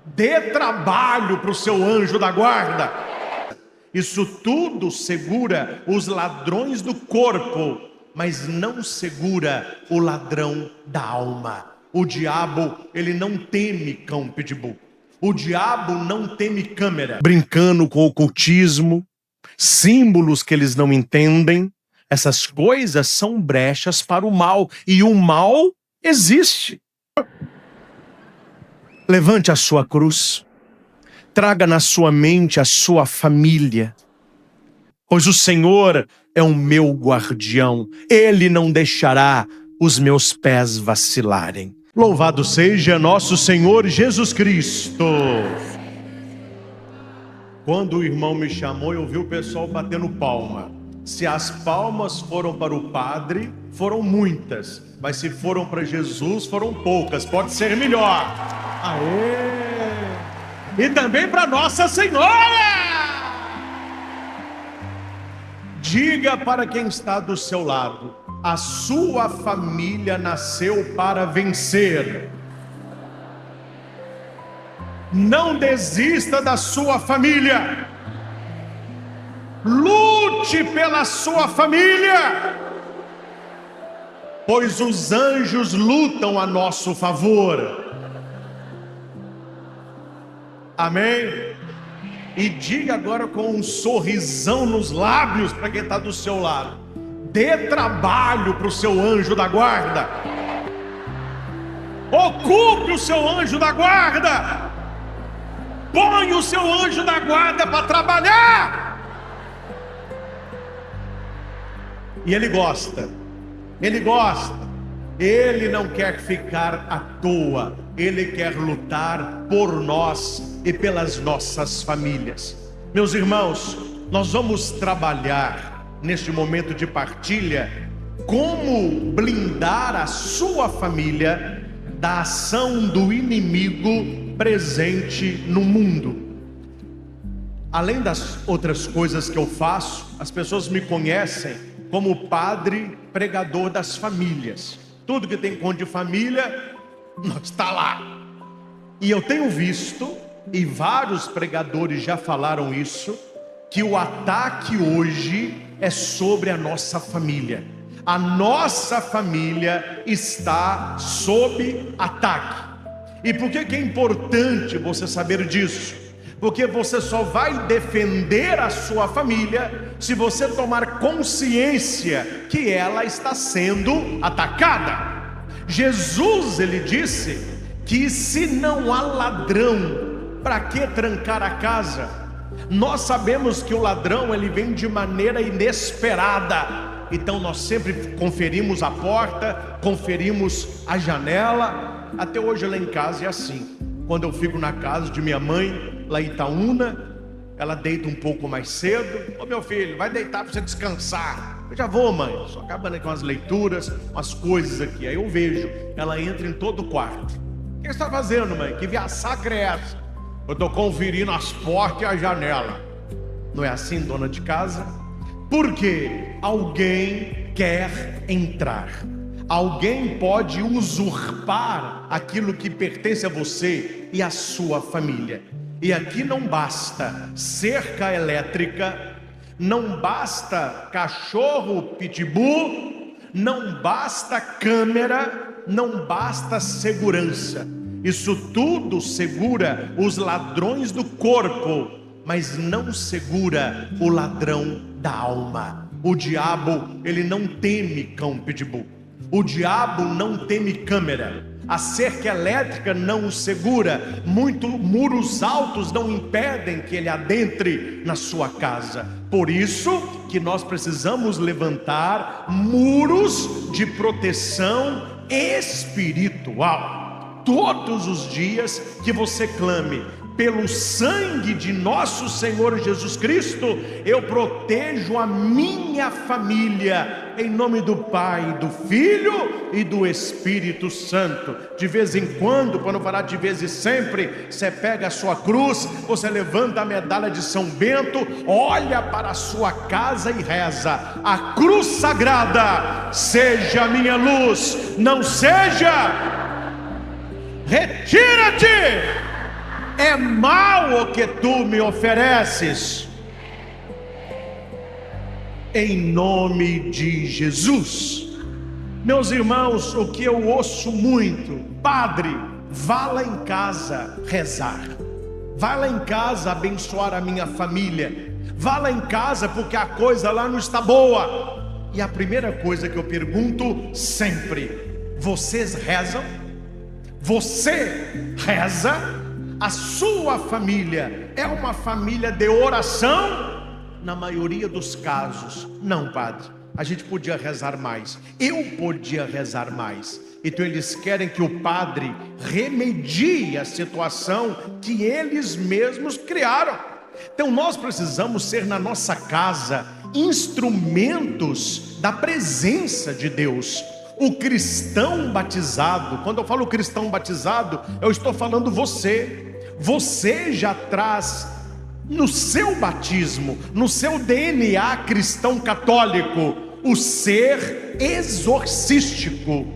Dê trabalho para o seu anjo da guarda. Isso tudo segura os ladrões do corpo, mas não segura o ladrão da alma. O diabo, ele não teme cão pitbull. O diabo não teme câmera. Brincando com o ocultismo, símbolos que eles não entendem. Essas coisas são brechas para o mal. E o mal existe. Levante a sua cruz. Traga na sua mente a sua família. Pois o Senhor é o meu guardião. Ele não deixará os meus pés vacilarem. Louvado seja nosso Senhor Jesus Cristo. Quando o irmão me chamou, eu vi o pessoal batendo palma. Se as palmas foram para o padre, foram muitas. Mas se foram para Jesus, foram poucas. Pode ser melhor. Aê! E também para Nossa Senhora! Diga para quem está do seu lado: a sua família nasceu para vencer. Não desista da sua família. Lute pela sua família, pois os anjos lutam a nosso favor. Amém? E diga agora com um sorrisão nos lábios para quem está do seu lado: dê trabalho para o seu anjo da guarda. Ocupe o seu anjo da guarda. Põe o seu anjo da guarda para trabalhar. E ele gosta. Ele gosta. Ele não quer ficar à toa. Ele quer lutar por nós e pelas nossas famílias. Meus irmãos, nós vamos trabalhar neste momento de partilha como blindar a sua família da ação do inimigo presente no mundo. Além das outras coisas que eu faço, as pessoas me conhecem como padre pregador das famílias. Tudo que tem conta de família, está lá. E eu tenho visto, e vários pregadores já falaram isso, que o ataque hoje é sobre a nossa família. A nossa família está sob ataque. E por que é importante você saber disso? Porque você só vai defender a sua família se você tomar consciência que ela está sendo atacada. Jesus, ele disse que se não há ladrão, para que trancar a casa? Nós sabemos que o ladrão, ele vem de maneira inesperada. Então nós sempre conferimos a porta, conferimos a janela. Até hoje lá em casa é assim. Quando eu fico na casa de minha mãe, lá em Itaúna, ela deita um pouco mais cedo. Ô meu filho, vai deitar para você descansar. Eu já vou, mãe, só acabando com as leituras, umas coisas aqui. Aí eu vejo, ela entra em todo o quarto. O que você está fazendo, mãe? Que via sacra é essa? Eu estou conferindo as portas e a janela. Não é assim, dona de casa? Porque alguém quer entrar. Alguém pode usurpar aquilo que pertence a você e a sua família. E aqui não basta cerca elétrica, não basta cachorro pitbull, não basta câmera, não basta segurança. Isso tudo segura os ladrões do corpo, mas não segura o ladrão da alma. O diabo, ele não teme cão pitbull. O diabo não teme câmera. A cerca elétrica não o segura. Muros altos não impedem que ele adentre na sua casa. Por isso que nós precisamos levantar muros de proteção espiritual. Todos os dias que você clame: pelo sangue de nosso Senhor Jesus Cristo, eu protejo a minha família, em nome do Pai, do Filho e do Espírito Santo. De vez em quando, para não falar de vez e sempre, você pega a sua cruz, você levanta a medalha de São Bento, olha para a sua casa e reza: a cruz sagrada seja a minha luz, não seja, retira-te! mal o que tu me ofereces. Em nome de Jesus. Meus irmãos, o que eu ouço muito: padre, vá lá em casa rezar, vá lá em casa abençoar a minha família, vá lá em casa porque a coisa lá não está boa. E a primeira coisa que eu pergunto sempre: vocês rezam? Você reza? A sua família é uma família de oração? Na maioria dos casos, não, padre. A gente podia rezar mais, eu podia rezar mais. Então eles querem que o padre remedie a situação que eles mesmos criaram. Então nós precisamos ser na nossa casa instrumentos da presença de Deus. O cristão batizado, quando eu falo cristão batizado, eu estou falando você já traz no seu batismo, no seu DNA cristão católico, o ser exorcístico.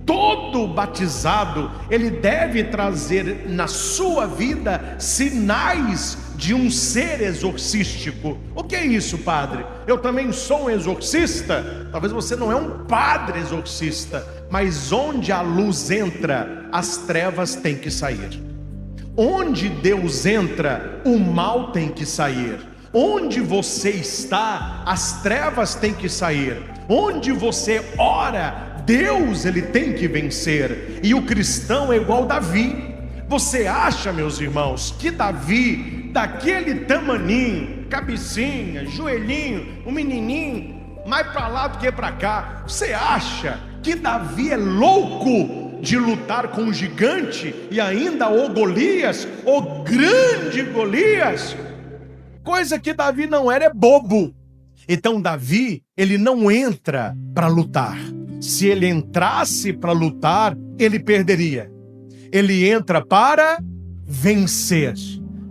Todo batizado, ele deve trazer na sua vida sinais de um ser exorcístico. O que é isso, padre? Eu também sou um exorcista? Talvez você não é um padre exorcista, mas onde a luz entra, as trevas têm que sair. Onde Deus entra, o mal tem que sair. Onde você está, as trevas têm que sair. Onde você ora, Deus ele tem que vencer. E o cristão é igual Davi. Você acha, meus irmãos, que Davi, daquele tamaninho, cabecinha, joelhinho, um menininho, mais para lá do que para cá, você acha que Davi é louco de lutar com um gigante, e ainda o Golias, o grande Golias? Coisa que Davi não era, é bobo. Então Davi, ele não entra para lutar. Se ele entrasse para lutar, ele perderia. Ele entra para vencer.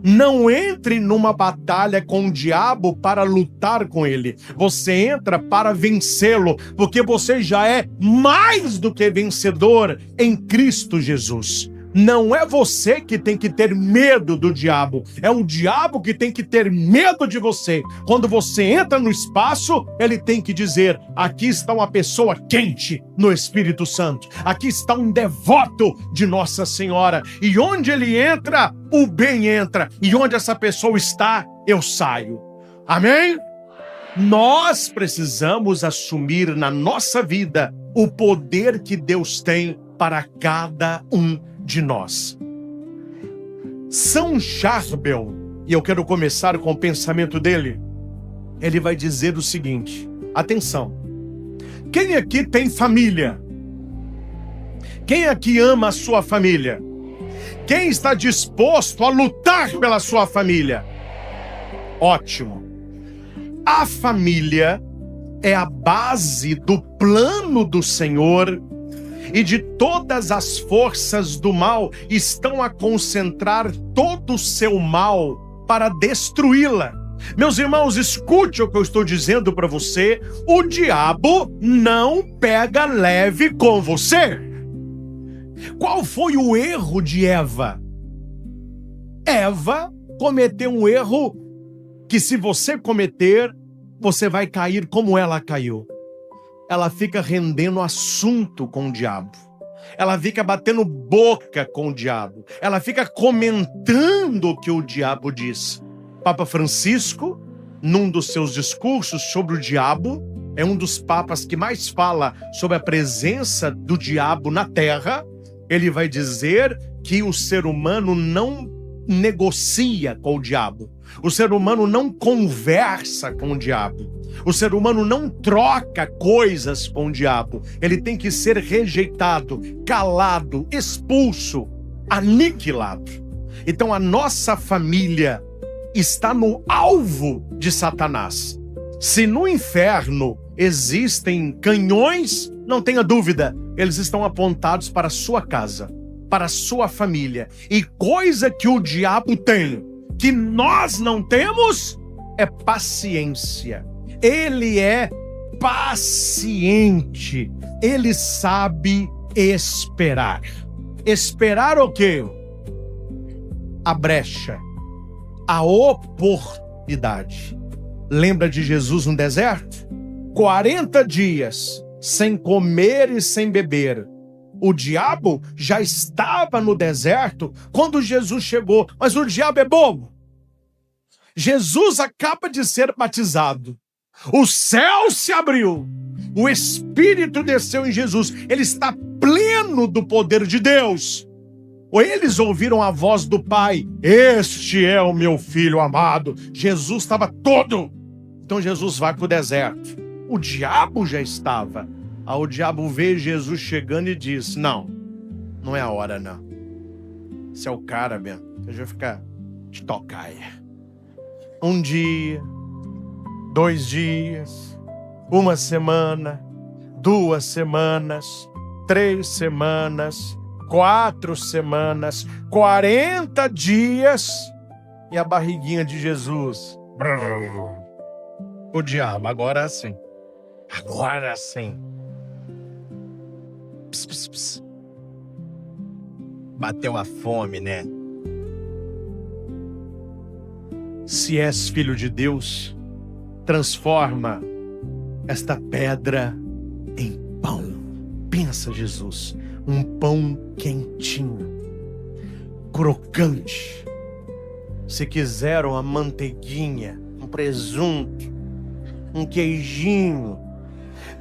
Não entre numa batalha com o diabo para lutar com ele. Você entra para vencê-lo, porque você já é mais do que vencedor em Cristo Jesus. Não é você que tem que ter medo do diabo, é o diabo que tem que ter medo de você. Quando você entra no espaço, ele tem que dizer: aqui está uma pessoa quente no Espírito Santo, aqui está um devoto de Nossa Senhora, e onde ele entra, o bem entra, e onde essa pessoa está, eu saio. Amém? Nós precisamos assumir na nossa vida o poder que Deus tem para cada um de nós. São Charbel, e eu quero começar com o pensamento dele, ele vai dizer o seguinte: atenção, quem aqui tem família? Quem aqui ama a sua família? Quem está disposto a lutar pela sua família? Ótimo. A família é a base do plano do Senhor, e de todas as forças do mal estão a concentrar todo o seu mal para destruí-la. Meus irmãos, escute o que eu estou dizendo para você: o diabo não pega leve com você. Qual foi o erro de Eva? Eva cometeu um erro que, se você cometer, você vai cair como ela caiu. Ela fica rendendo assunto com o diabo. Ela fica batendo boca com o diabo. Ela fica comentando o que o diabo diz. Papa Francisco, num dos seus discursos sobre o diabo, é um dos papas que mais fala sobre a presença do diabo na terra. Ele vai dizer que o ser humano não negocia com o diabo. O ser humano não conversa com o diabo. O ser humano não troca coisas com o diabo. Ele tem que ser rejeitado, calado, expulso, aniquilado. Então a nossa família está no alvo de Satanás. Se no inferno existem canhões, não tenha dúvida, eles estão apontados para a sua casa, para a sua família. E coisa que o diabo tem, que nós não temos, é paciência. Ele é paciente. Ele sabe esperar. Esperar o quê? a brecha, a oportunidade. Lembra de Jesus no deserto? 40 dias sem comer e sem beber. O diabo já estava no deserto quando Jesus chegou, mas o diabo é bobo. Jesus acaba de ser batizado. O céu se abriu. O Espírito desceu em Jesus. Ele está pleno do poder de Deus. Ou eles ouviram a voz do Pai. Este é o meu Filho amado. Jesus estava todo. Então Jesus vai para o deserto. O diabo já estava. Aí o diabo vê Jesus chegando e diz: não, não é a hora não. Esse é o cara mesmo. Você vai ficar de tocaia. Um dia, 2 dias, 1 semana, 2 semanas, 3 semanas, 4 semanas, 40 dias, e a barriguinha de Jesus. O diabo, agora sim. Agora sim. Pss, pss, pss. Bateu a fome, né? Se és filho de Deus, transforma esta pedra em pão. Pensa, Jesus, um pão quentinho, crocante. Se quiser uma manteiguinha, um presunto, um queijinho.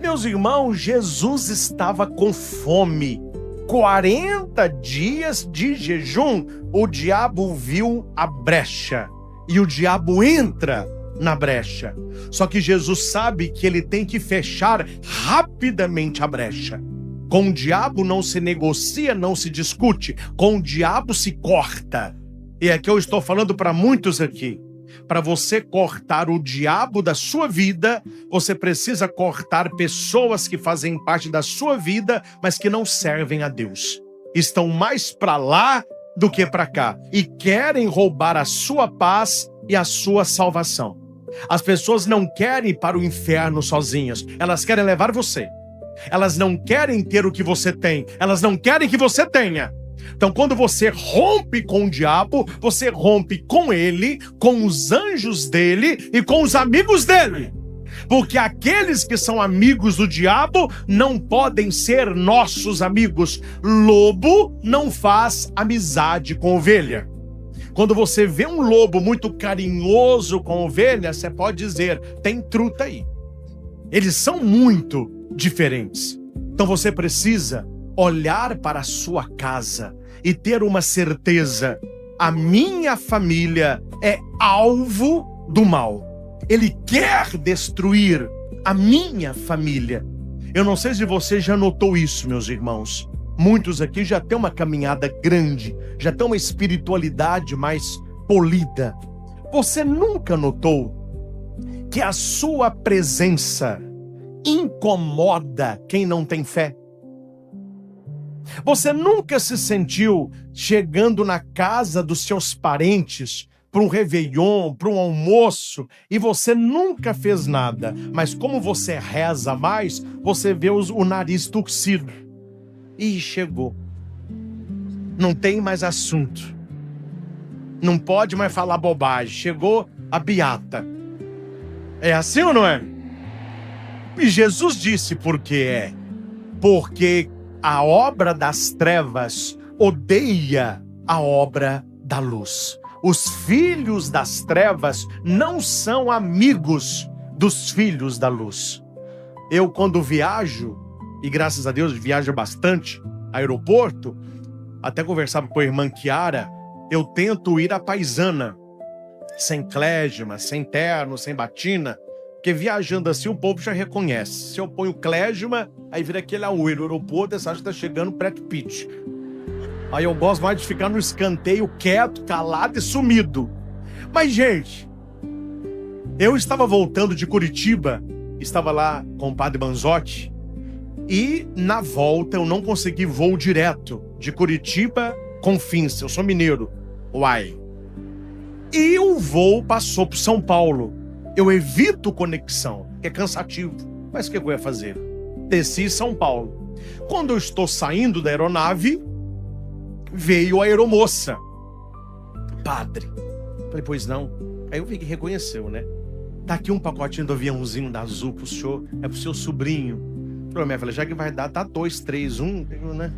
Meus irmãos, Jesus estava com fome. 40 dias de jejum, o diabo viu a brecha. E o diabo entra na brecha. Só que Jesus sabe que ele tem que fechar rapidamente a brecha. Com o diabo não se negocia, não se discute. Com o diabo se corta. E é que eu estou falando para muitos aqui. Para você cortar o diabo da sua vida, você precisa cortar pessoas que fazem parte da sua vida, mas que não servem a Deus. Estão mais para lá do que para cá. E querem roubar a sua paz e a sua salvação. As pessoas não querem ir para o inferno sozinhas. Elas querem levar você. Elas não querem ter o que você tem. Elas não querem que você tenha. Então, quando você rompe com o diabo, você rompe com ele, com os anjos dele e com os amigos dele. Porque aqueles que são amigos do diabo não podem ser nossos amigos. Lobo não faz amizade com ovelha. Quando você vê um lobo muito carinhoso com ovelha, você pode dizer, tem truta aí. Eles são muito diferentes. Então você precisa olhar para a sua casa e ter uma certeza: a minha família é alvo do mal. Ele quer destruir a minha família. Eu não sei se você já notou isso, meus irmãos. Muitos aqui já têm uma caminhada grande, já têm uma espiritualidade mais polida. Você nunca notou que a sua presença incomoda quem não tem fé? Você nunca se sentiu chegando na casa dos seus parentes para um réveillon, para um almoço, e você nunca fez nada, mas como você reza mais, você vê o nariz torcido. Ih, chegou. Não tem mais assunto. Não pode mais falar bobagem. Chegou a beata. É assim ou não é? E Jesus disse por que é. Porque a obra das trevas odeia a obra da luz. Os filhos das trevas não são amigos dos filhos da luz. Eu, quando viajo, e graças a Deus viajo bastante, aeroporto, até conversava com a irmã Kiara, eu tento ir à paisana, sem clésima, sem terno, sem batina, porque viajando assim o povo já reconhece. Se eu ponho clésima, aí vira aquele auê no aeroporto, você acha que tá chegando Brad Pitt. Aí eu gosto mais de ficar no escanteio, quieto, calado e sumido. Mas, gente, eu estava voltando de Curitiba, estava lá com o Padre Manzotti, e na volta eu não consegui voo direto de Curitiba com Fins. Eu sou mineiro. Uai. E o voo passou por São Paulo. Eu evito conexão, que é cansativo. Mas o que eu ia fazer? Desci em São Paulo. Quando eu estou saindo da aeronave, veio a aeromoça. Padre. Falei, pois não. Aí eu vi que reconheceu, né? Tá aqui um pacotinho do aviãozinho da Azul pro senhor, é pro seu sobrinho. Falei, já que vai dar, tá 2, 3, 1, né?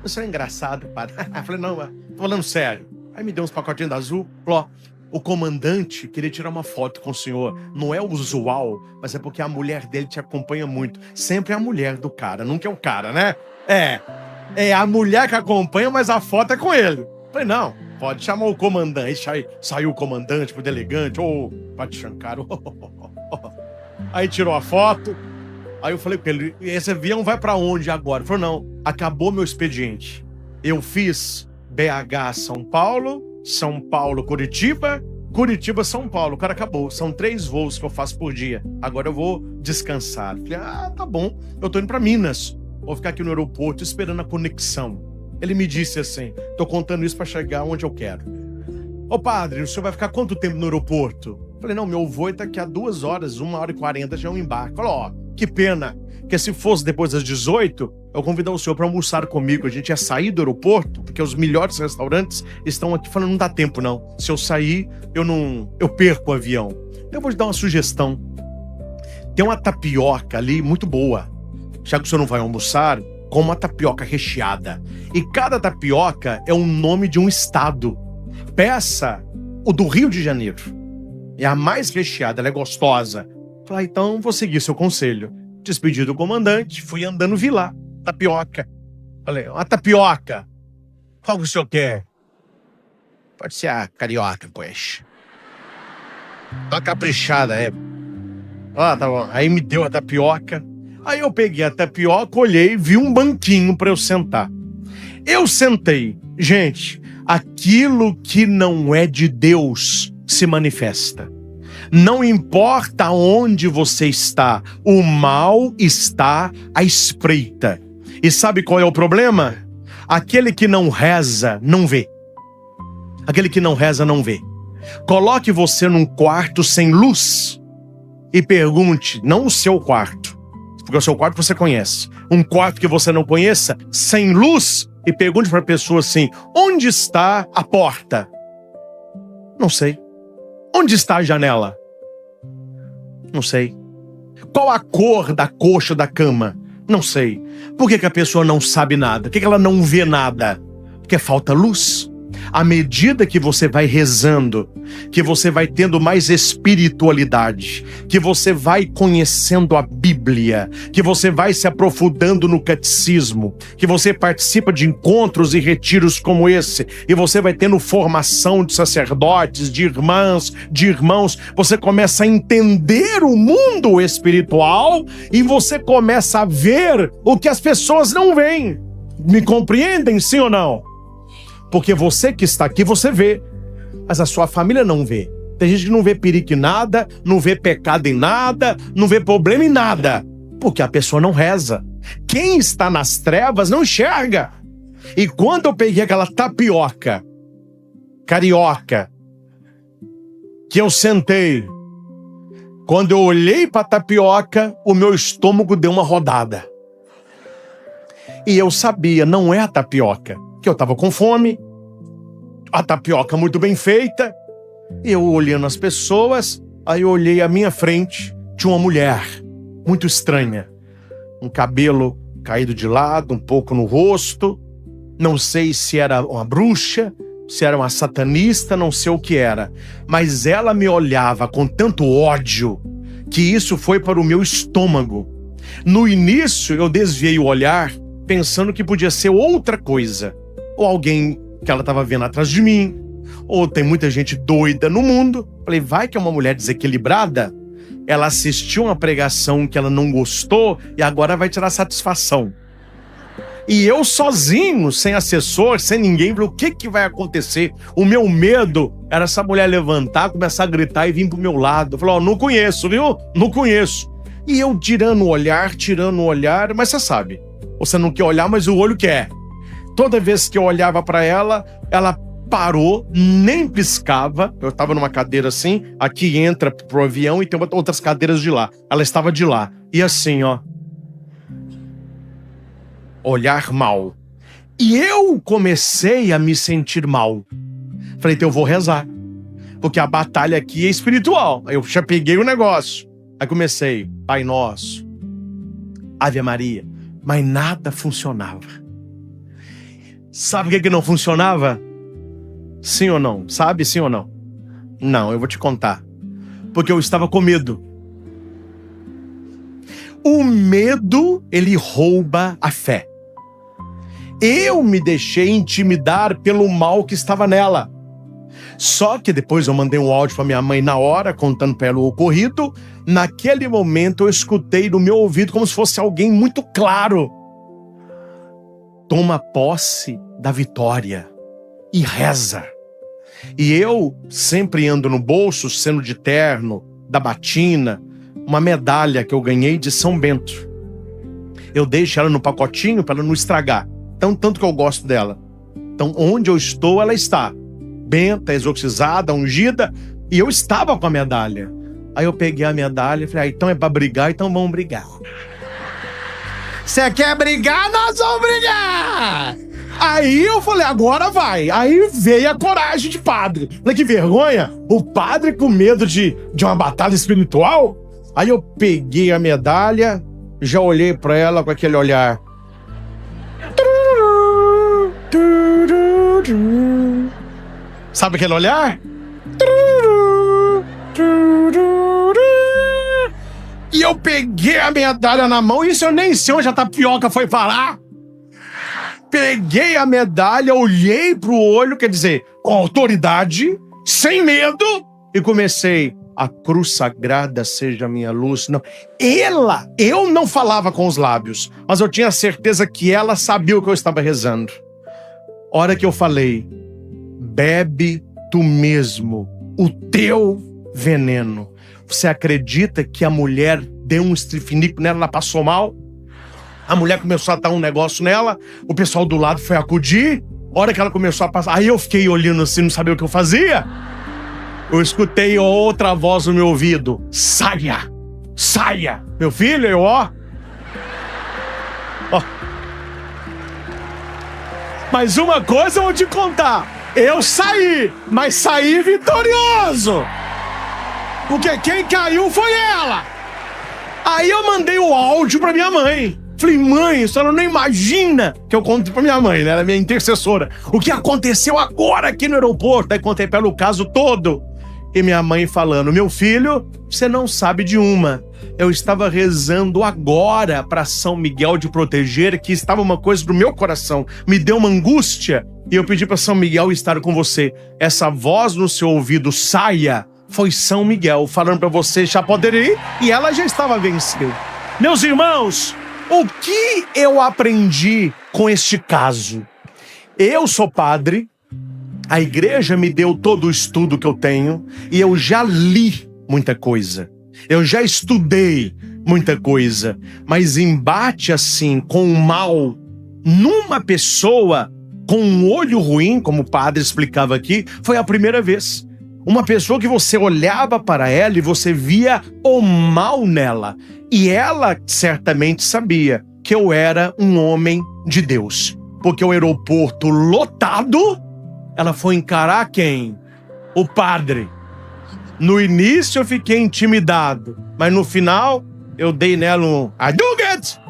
Isso é engraçado, padre. Falei, não, tô falando sério. Aí me deu uns pacotinhos da Azul, falou, ó, o comandante queria tirar uma foto com o senhor. Não é usual, mas é porque a mulher dele te acompanha muito. Sempre é a mulher do cara, nunca é o cara, né? É a mulher que acompanha, mas a foto é com ele. Falei, não, pode chamar o comandante. Aí saiu o comandante pro delegante, Padre Shankar. Aí tirou a foto. Aí eu falei com ele, esse avião vai pra onde agora? Ele falou, não, acabou meu expediente. Eu fiz BH São Paulo, São Paulo Curitiba, Curitiba São Paulo. O cara acabou, são 3 voos que eu faço por dia. Agora eu vou descansar. Eu falei, tá bom, eu tô indo pra Minas. Vou ficar aqui no aeroporto esperando a conexão. Ele me disse assim, tô contando isso pra chegar onde eu quero. Ô padre, o senhor vai ficar quanto tempo no aeroporto? Eu falei, não, meu voo é daqui a 2 horas, 1h40 já é um embarque. Falou, ó, que pena, que se fosse depois das 18, eu convidar o senhor para almoçar comigo. A gente ia sair do aeroporto, porque os melhores restaurantes estão aqui. Falando, não dá tempo não. Se eu sair, eu perco o avião. Eu vou te dar uma sugestão. Tem uma tapioca ali muito boa. Já que o senhor não vai almoçar, com uma tapioca recheada. E cada tapioca é um nome de um estado. Peça o do Rio de Janeiro. É a mais recheada, ela é gostosa. Falei, então vou seguir seu conselho. Despedi do comandante, fui andando, vi lá, tapioca. Falei, uma tapioca. Qual que o senhor quer? Pode ser a carioca, pois. Uma caprichada, tá bom. Aí me deu a tapioca. Aí eu peguei a tapioca, olhei, vi um banquinho para eu sentar. Eu sentei. Gente, aquilo que não é de Deus se manifesta. Não importa onde você está, o mal está à espreita. E sabe qual é o problema? Aquele que não reza, não vê. Aquele que não reza, não vê. Coloque você num quarto sem luz e pergunte, não o seu quarto, porque o seu quarto você conhece. Um quarto que você não conheça, sem luz, e pergunte para a pessoa assim, onde está a porta? Não sei. Onde está a janela? Não sei. Qual a cor da coxa da cama? Não sei. Por que a pessoa não sabe nada? Por que ela não vê nada? Porque falta luz. À medida que você vai rezando, que você vai tendo mais espiritualidade, que você vai conhecendo a Bíblia, que você vai se aprofundando no catecismo, que você participa de encontros e retiros como esse, e você vai tendo formação de sacerdotes, de irmãs, de irmãos, você começa a entender o mundo espiritual e você começa a ver o que as pessoas não veem. Me compreendem, sim ou não? Porque você que está aqui, você vê, mas a sua família não vê. Tem gente que não vê perigo em nada, não vê pecado em nada, não vê problema em nada, porque a pessoa não reza. Quem está nas trevas não enxerga. E quando eu peguei aquela tapioca carioca, que eu sentei, quando eu olhei para a tapioca, o meu estômago deu uma rodada. E eu sabia, não é a tapioca, que eu estava com fome, a tapioca muito bem feita, e eu olhando as pessoas, aí eu olhei à minha frente, tinha uma mulher muito estranha, um cabelo caído de lado, um pouco no rosto, não sei se era uma bruxa, se era uma satanista, não sei o que era, mas ela me olhava com tanto ódio, que isso foi para o meu estômago. No início eu desviei o olhar, pensando que podia ser outra coisa, ou alguém que ela estava vendo atrás de mim, ou tem muita gente doida no mundo. Falei, vai que é uma mulher desequilibrada, ela assistiu uma pregação que ela não gostou e agora vai tirar satisfação. E eu sozinho, sem assessor, sem ninguém, falei, o que vai acontecer? O meu medo era essa mulher levantar, começar a gritar e vir pro meu lado. Eu falei, não conheço, viu? Não conheço. E eu tirando o olhar, mas você sabe, você não quer olhar, mas o olho quer. Toda vez que eu olhava para ela, ela parou, nem piscava. Eu estava numa cadeira assim, aqui entra pro avião e tem outras cadeiras de lá. Ela estava de lá. E assim, ó. Olhar mal. E eu comecei a me sentir mal. Falei, então eu vou rezar, porque a batalha aqui é espiritual. Aí eu já peguei o negócio. Aí comecei, Pai Nosso, Ave Maria, mas nada funcionava. Sabe o que não funcionava? Sim ou não? Sabe sim ou não? Não, eu vou te contar. Porque eu estava com medo. O medo, ele rouba a fé. Eu me deixei intimidar pelo mal que estava nela. Só que depois eu mandei um áudio para minha mãe na hora, contando para ela o ocorrido. Naquele momento eu escutei no meu ouvido como se fosse alguém muito claro. Toma posse da vitória e reza. E eu sempre ando no bolso, sendo de terno, da batina, uma medalha que eu ganhei de São Bento. Eu deixo ela no pacotinho para ela não estragar. Tanto que eu gosto dela. Então, onde eu estou, ela está. Benta, exorcizada, ungida. E eu estava com a medalha. Aí eu peguei a medalha e falei, então é para brigar, então vamos brigar. Você quer brigar? Nós vamos brigar! Aí eu falei, agora vai. Aí veio a coragem de padre. Falei, que vergonha. O padre com medo de uma batalha espiritual? Aí eu peguei a medalha, já olhei para ela com aquele olhar. Sabe aquele olhar? E eu peguei a medalha na mão, isso eu nem sei onde a tapioca foi parar. Peguei a medalha, olhei pro olho, quer dizer, com autoridade, sem medo, e comecei, a cruz sagrada seja a minha luz. Não, eu não falava com os lábios, mas eu tinha certeza que ela sabia o que eu estava rezando. Hora que eu falei, bebe tu mesmo o teu veneno. Você acredita que a mulher deu um estrifinico nela, ela passou mal? A mulher começou a dar um negócio nela, o pessoal do lado foi acudir. A hora que ela começou a passar, aí eu fiquei olhando assim, não sabia o que eu fazia. Eu escutei outra voz no meu ouvido, saia, saia. Meu filho, ó. Mas uma coisa eu vou te contar, eu saí, mas saí vitorioso. Porque quem caiu foi ela. Aí eu mandei o áudio pra minha mãe. Falei, mãe, a senhora não imagina que eu contei pra minha mãe, né? Ela é minha intercessora. O que aconteceu agora aqui no aeroporto? Aí contei pra ela o caso todo. E minha mãe falando, meu filho, você não sabe de uma. Eu estava rezando agora pra São Miguel de proteger, que estava uma coisa do meu coração. Me deu uma angústia. E eu pedi pra São Miguel estar com você. Essa voz no seu ouvido, saia, foi São Miguel falando pra você, já poderia ir. E ela já estava vencida. Meus irmãos, o que eu aprendi com este caso? Eu sou padre, a igreja me deu todo o estudo que eu tenho e eu já li muita coisa. Eu já estudei muita coisa, mas embate assim com o mal numa pessoa com um olho ruim, como o padre explicava aqui, foi a primeira vez. Uma pessoa que você olhava para ela e você via o mal nela. E ela certamente sabia que eu era um homem de Deus. Porque o aeroporto lotado, ela foi encarar quem? O padre. No início eu fiquei intimidado, mas no final eu dei nela um I do it!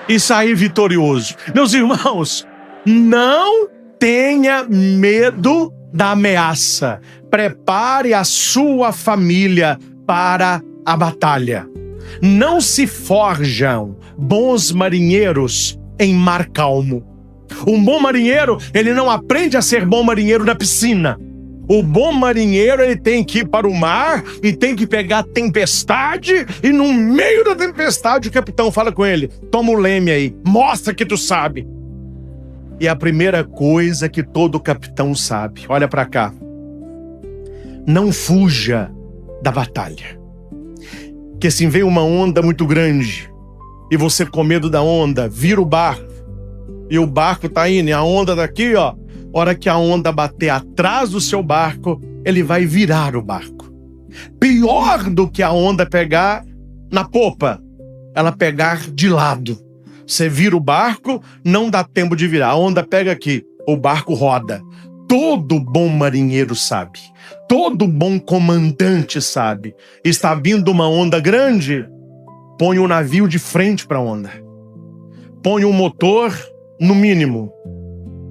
E saí vitorioso. Meus irmãos, não tenha medo da ameaça. Prepare a sua família para a batalha. Não se forjam bons marinheiros em mar calmo. Um bom marinheiro, ele não aprende a ser bom marinheiro na piscina. O bom marinheiro, ele tem que ir para o mar e tem que pegar a tempestade, e no meio da tempestade o capitão fala com ele, toma o leme aí, mostra que tu sabe. E a primeira coisa que todo capitão sabe, olha para cá, não fuja da batalha. Porque se vem uma onda muito grande e você com medo da onda, vira o barco, e o barco tá indo, e a onda daqui, ó, hora que a onda bater atrás do seu barco, ele vai virar o barco. Pior do que a onda pegar na popa, ela pegar de lado. Você vira o barco, não dá tempo de virar. A onda pega aqui, o barco roda. todo bom marinheiro sabe, todo bom comandante sabe. Está vindo uma onda grande, põe o navio de frente para a onda. Põe o motor no mínimo.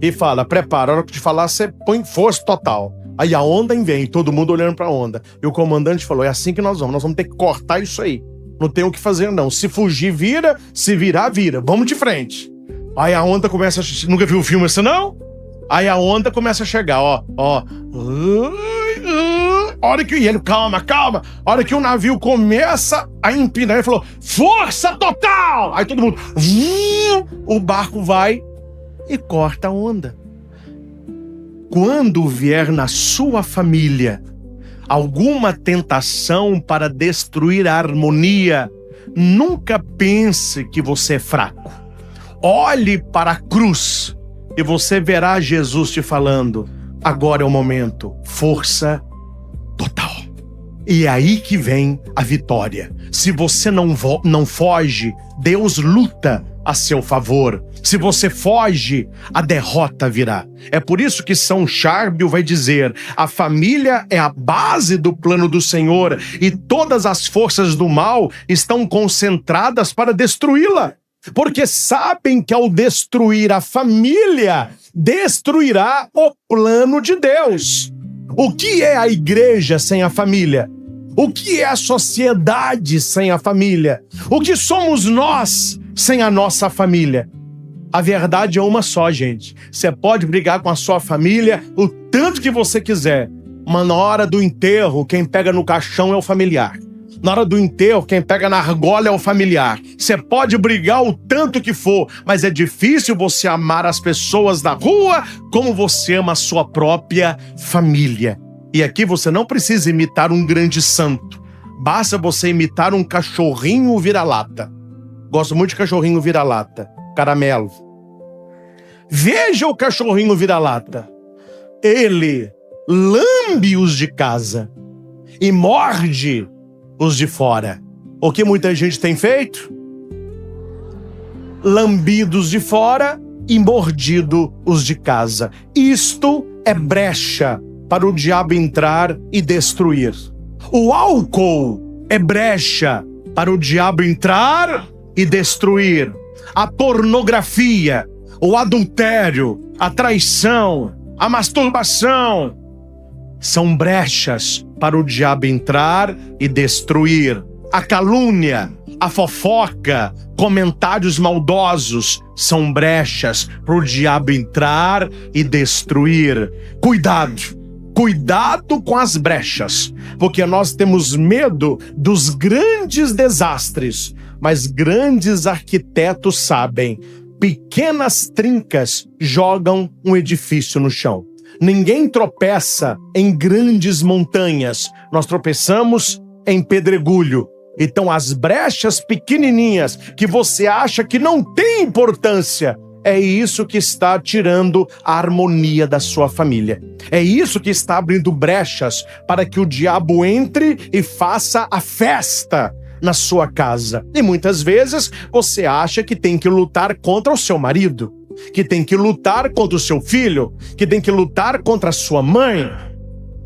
E fala, prepara, a hora que te falar, você põe força total. Aí a onda vem, todo mundo olhando para a onda. E o comandante falou, é assim que nós vamos ter que cortar isso aí. Não tem o que fazer não, se fugir vira, se virar vira, vamos de frente. Aí a onda começa a... Nunca viu o filme assim não? Aí a onda começa a chegar, ó. Hora que... E ele, calma. A hora que o navio começa a empinar, ele falou, força total! Aí todo mundo... O barco vai e corta a onda. Quando vier na sua família alguma tentação para destruir a harmonia, nunca pense que você é fraco. Olhe para a cruz e você verá Jesus te falando, agora é o momento, força total. E é aí que vem a vitória. Se você não foge, Deus luta a seu favor. Se você foge, a derrota virá. É por isso que São Charbel vai dizer, a família é a base do plano do Senhor e todas as forças do mal estão concentradas para destruí-la. Porque sabem que ao destruir a família, destruirá o plano de Deus. O que é a igreja sem a família? O que é a sociedade sem a família? O que somos nós sem a nossa família? A verdade é uma só, gente. Você pode brigar com a sua família o tanto que você quiser, mas na hora do enterro, quem pega no caixão é o familiar. Na hora do enterro, quem pega na argola é o familiar. Você pode brigar o tanto que for, mas é difícil você amar as pessoas da rua como você ama a sua própria família. E aqui você não precisa imitar um grande santo. Basta você imitar um cachorrinho vira-lata. Gosto muito de cachorrinho vira-lata. Caramelo. Veja o cachorrinho vira-lata. Ele lambe os de casa e morde os de fora. O que muita gente tem feito? Lambidos de fora e mordido os de casa. Isto é brecha para o diabo entrar e destruir. O álcool é brecha para o diabo entrar e destruir. A pornografia, o adultério, a traição, a masturbação são brechas para o diabo entrar e destruir. A calúnia, a fofoca, comentários maldosos são brechas para o diabo entrar e destruir. Cuidado com as brechas, porque nós temos medo dos grandes desastres, mas grandes arquitetos sabem, pequenas trincas jogam um edifício no chão. Ninguém tropeça em grandes montanhas, nós tropeçamos em pedregulho. Então as brechas pequenininhas que você acha que não tem importância, é isso que está tirando a harmonia da sua família. É isso que está abrindo brechas para que o diabo entre e faça a festa na sua casa. E muitas vezes você acha que tem que lutar contra o seu marido, que tem que lutar contra o seu filho, que tem que lutar contra a sua mãe.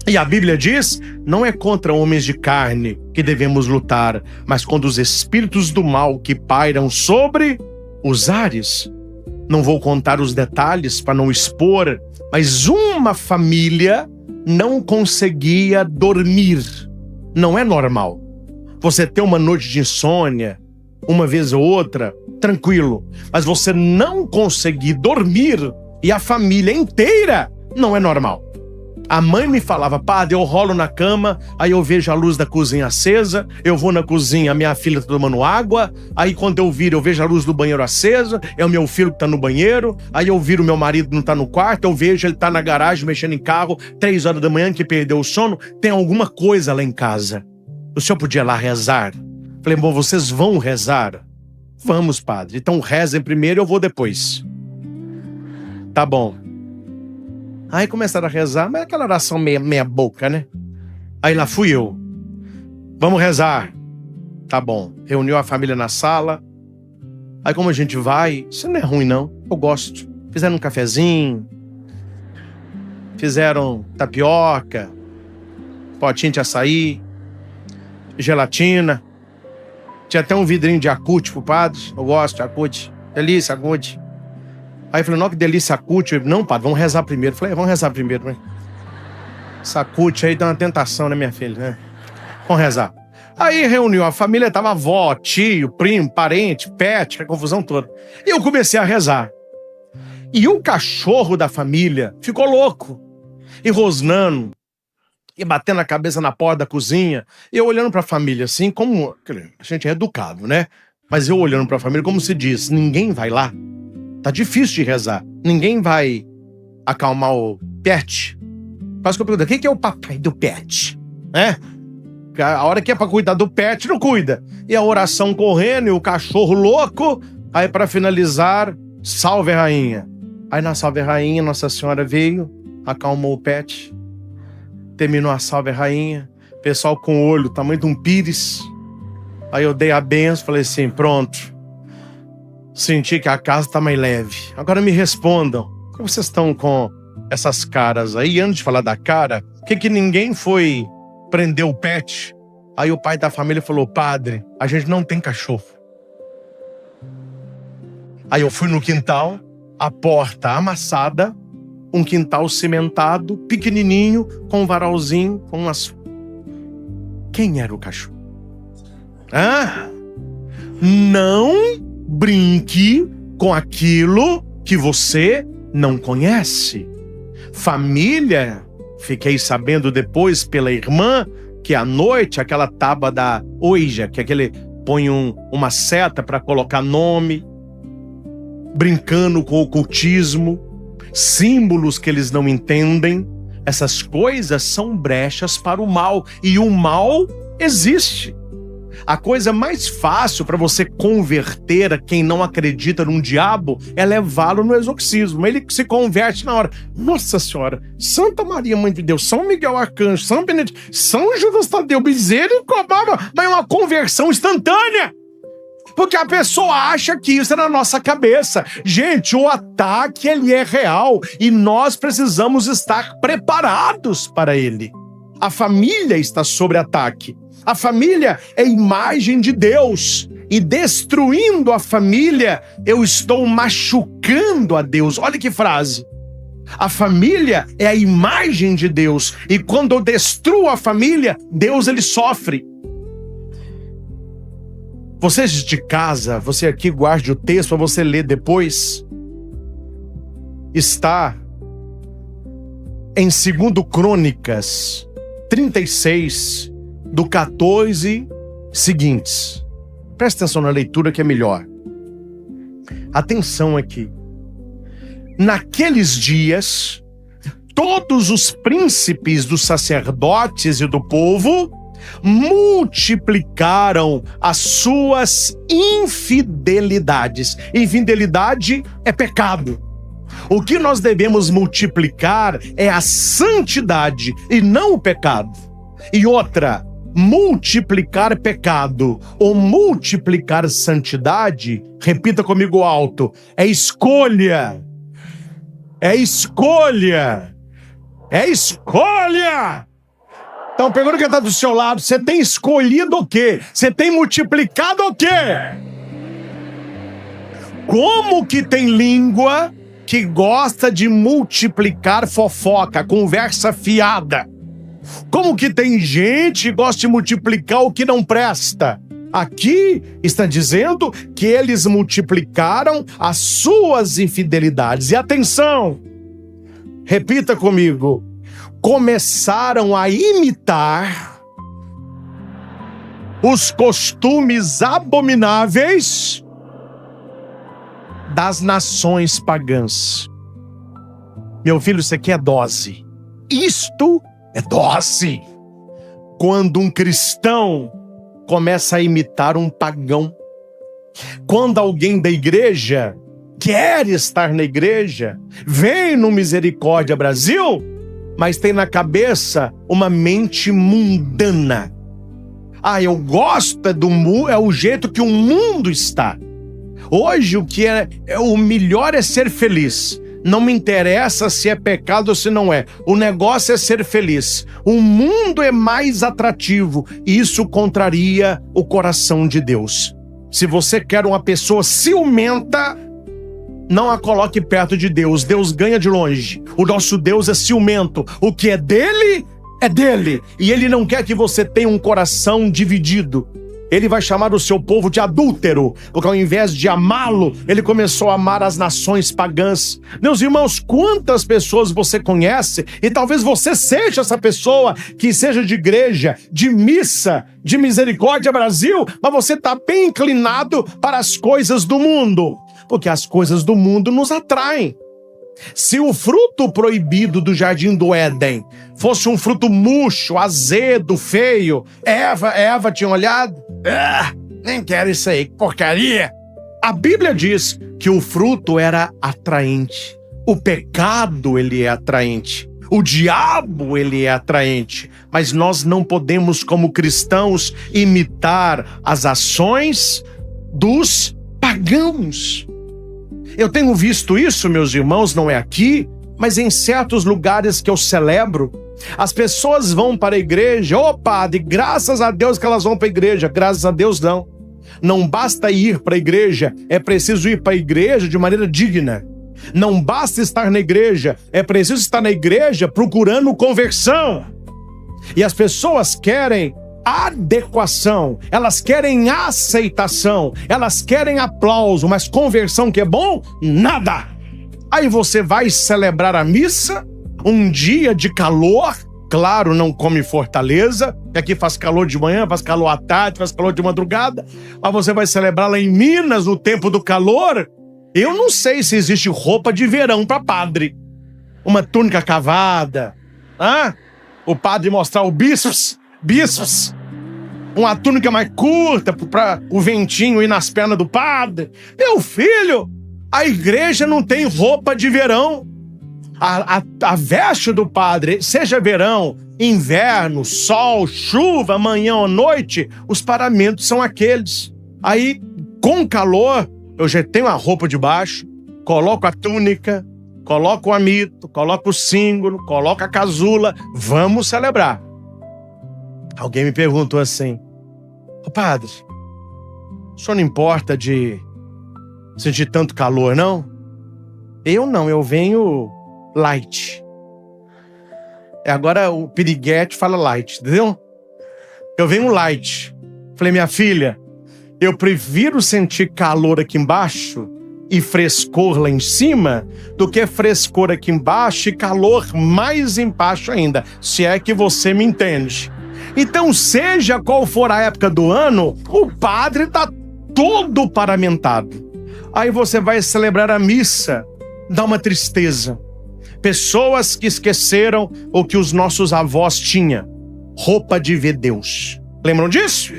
E a Bíblia diz, não é contra homens de carne que devemos lutar, mas contra os espíritos do mal que pairam sobre os ares. Não vou contar os detalhes para não expor, mas uma família não conseguia dormir. Não é normal. Você ter uma noite de insônia, uma vez ou outra, tranquilo. Mas você não conseguir dormir e a família inteira, não é normal. A mãe me falava, padre, eu rolo na cama, aí eu vejo a luz da cozinha acesa, eu vou na cozinha, minha filha tá tomando água, aí quando eu viro, eu vejo a luz do banheiro acesa, é o meu filho que tá no banheiro, aí eu viro, meu marido não tá no quarto, eu vejo ele tá na garagem mexendo em carro, 3 horas da manhã que perdeu o sono, tem alguma coisa lá em casa. O senhor podia ir lá rezar? Falei, bom, vocês vão rezar? Vamos, padre, então rezem primeiro, eu vou depois. Tá bom. Aí começaram a rezar, mas aquela oração meia boca, né? Aí lá fui eu. Vamos rezar. Tá bom. Reuniu a família na sala. Aí como a gente vai, isso não é ruim não, eu gosto. Fizeram um cafezinho. Fizeram tapioca, potinho de açaí, gelatina. Tinha até um vidrinho de Yakult pro padre. Eu gosto de Yakult. Delícia, Yakult. Aí eu falei, não, que delícia, Yakult. Não, padre, vamos rezar primeiro. Eu falei, vamos rezar primeiro, né? Yakult aí dá uma tentação, né, minha filha? Né? Vamos rezar. Aí reuniu a família, tava avó, tio, primo, parente, pet, a confusão toda. E eu comecei a rezar. E o cachorro da família ficou louco. E rosnando. E batendo a cabeça na porta da cozinha. E eu olhando pra família assim, como... A gente é educado, né? Mas eu olhando pra família, como se diz, ninguém vai lá. Tá difícil de rezar. Ninguém vai acalmar o pet. Quase que eu pergunto, quem que é o papai do pet? Né? A hora que é pra cuidar do pet, não cuida. E a oração correndo, e o cachorro louco. Aí pra finalizar, salve a rainha. Aí na salve a rainha, Nossa Senhora veio, acalmou o pet. Terminou a salve a rainha. Pessoal com o olho, tamanho de um pires. Aí eu dei a benção, falei assim, pronto. Senti que a casa tá mais leve. Agora me respondam, por que vocês estão com essas caras aí? Antes de falar da cara, por que ninguém foi prender o pet? Aí o pai da família falou, padre, a gente não tem cachorro. Aí eu fui no quintal, a porta amassada, um quintal cimentado, pequenininho, com um varalzinho, com umas... Quem era o cachorro? Hã? Não brinque com aquilo que você não conhece. Família, fiquei sabendo depois pela irmã, que à noite, aquela tábua da Ouija, que aquele põe uma seta para colocar nome, brincando com o ocultismo, símbolos que eles não entendem. Essas coisas são brechas para o mal, e o mal existe. A coisa mais fácil para você converter a quem não acredita num diabo é levá-lo no exorcismo. Ele se converte na hora. Nossa Senhora, Santa Maria, Mãe de Deus, São Miguel Arcanjo, São Benedito, São Judas Tadeu, misericórdia, mas é uma conversão instantânea. Porque a pessoa acha que isso é na nossa cabeça. Gente, o ataque, ele é real e nós precisamos estar preparados para ele. A família está sob ataque. A família é imagem de Deus. E destruindo a família, eu estou machucando a Deus. Olha que frase. A família é a imagem de Deus. E quando eu destruo a família, Deus, ele sofre. Vocês de casa, você aqui guarde o texto para você ler depois. Está em 2 Crônicas 36, do 14 seguintes. Presta atenção na leitura que é melhor. Atenção aqui. Naqueles dias, todos os príncipes dos sacerdotes e do povo multiplicaram as suas infidelidades. Infidelidade é pecado. O que nós devemos multiplicar é a santidade e não o pecado. E outra, multiplicar pecado ou multiplicar santidade, repita comigo alto, é escolha. É escolha. É escolha. Então, pergunta quem está do seu lado, você tem escolhido o quê? Você tem multiplicado o quê? Como que tem língua que gosta de multiplicar fofoca, conversa fiada? Como que tem gente que gosta de multiplicar o que não presta? Aqui está dizendo que eles multiplicaram as suas infidelidades. E atenção, repita comigo. Começaram a imitar os costumes abomináveis das nações pagãs. Meu filho, isso aqui é dose. Isto é dose. Quando um cristão começa a imitar um pagão. Quando alguém da igreja quer estar na igreja, vem no Misericórdia Brasil, mas tem na cabeça uma mente mundana. Ah, eu gosto do mundo, é o jeito que o mundo está. Hoje o que é o melhor é ser feliz. Não me interessa se é pecado ou se não é. O negócio é ser feliz. O mundo é mais atrativo e isso contraria o coração de Deus. Se você quer uma pessoa ciumenta, não a coloque perto de Deus. Deus ganha de longe. O nosso Deus é ciumento. O que é dele, é dele. E ele não quer que você tenha um coração dividido. Ele vai chamar o seu povo de adúltero, porque ao invés de amá-lo, ele começou a amar as nações pagãs. Meus irmãos, quantas pessoas você conhece, e talvez você seja essa pessoa que seja de igreja, de missa, de Misericórdia Brasil, mas você está bem inclinado para as coisas do mundo, porque as coisas do mundo nos atraem. Se o fruto proibido do jardim do Éden fosse um fruto murcho, azedo, feio, Eva tinha olhado, nem quero isso aí, que porcaria. A Bíblia diz que o fruto era atraente. O pecado, ele é atraente. O diabo, ele é atraente. Mas nós não podemos, como cristãos, imitar as ações dos pagãos. Eu tenho visto isso, meus irmãos, não é aqui, mas em certos lugares que eu celebro. As pessoas vão para a igreja, padre, graças a Deus que elas vão para a igreja. Graças a Deus não. Não basta ir para a igreja, é preciso ir para a igreja de maneira digna. Não basta estar na igreja, é preciso estar na igreja procurando conversão. E as pessoas querem adequação, elas querem aceitação, elas querem aplauso, mas conversão que é bom, nada. Aí você vai celebrar a missa, um dia de calor, claro, não come Fortaleza, que aqui faz calor de manhã, faz calor à tarde, faz calor de madrugada, mas você vai celebrar lá em Minas, no tempo do calor. Eu não sei se existe roupa de verão para padre, uma túnica cavada, o padre mostrar o bíceps, uma túnica mais curta para o ventinho ir nas pernas do padre. Meu filho, a igreja não tem roupa de verão. A veste do padre, seja verão, inverno, sol, chuva, manhã ou noite, os paramentos são aqueles. Aí, com calor, eu já tenho a roupa de baixo, coloco a túnica, coloco o amito, coloco o símbolo, coloco a casula, vamos celebrar. Alguém me perguntou assim: padre, o senhor não importa de sentir tanto calor, não? Eu não, eu venho light. Agora o piriguete fala light, entendeu? Eu venho light. Falei, minha filha, eu prefiro sentir calor aqui embaixo e frescor lá em cima do que frescor aqui embaixo e calor mais embaixo ainda, se é que você me entende. Então, seja qual for a época do ano, o padre está todo paramentado. Aí você vai celebrar a missa, dá uma tristeza. Pessoas que esqueceram o que os nossos avós tinham, roupa de ver Deus. Lembram disso?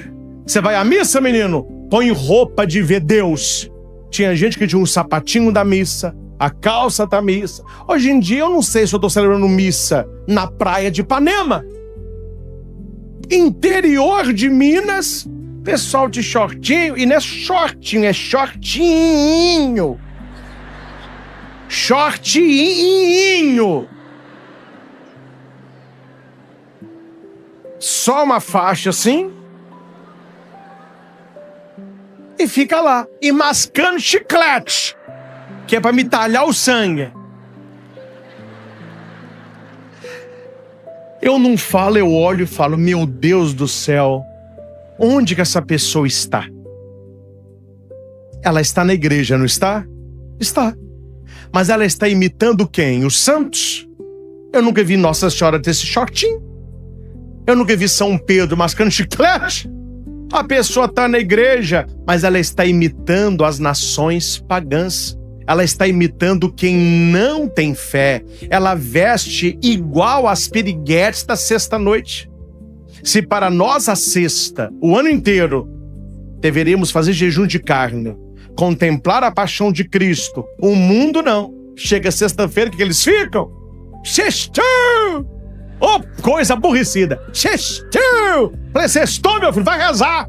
Você vai à missa, menino? Põe roupa de ver Deus. Tinha gente que tinha um sapatinho da missa, a calça da missa. Hoje em dia eu não sei se eu estou celebrando missa na praia de Ipanema. Interior de Minas, pessoal de shortinho, e não é shortinho, é shortinho. Shortinho. Só uma faixa assim. E fica lá, e mascando chiclete, que é para me talhar o sangue. Eu não falo, eu olho e falo, meu Deus do céu, onde que essa pessoa está? Ela está na igreja, não está? Está. Mas ela está imitando quem? Os santos? Eu nunca vi Nossa Senhora ter esse shortinho. Eu nunca vi São Pedro mascando chiclete. A pessoa está na igreja, mas ela está imitando as nações pagãs. Ela está imitando quem não tem fé. Ela veste igual às piriguetes da sexta-noite. Se para nós a sexta, o ano inteiro, deveríamos fazer jejum de carne, contemplar a paixão de Cristo, o mundo não. Chega sexta-feira, o que eles ficam? Sextou! Oh, coisa aborrecida. Sextou! Falei, sextou, meu filho, vai rezar.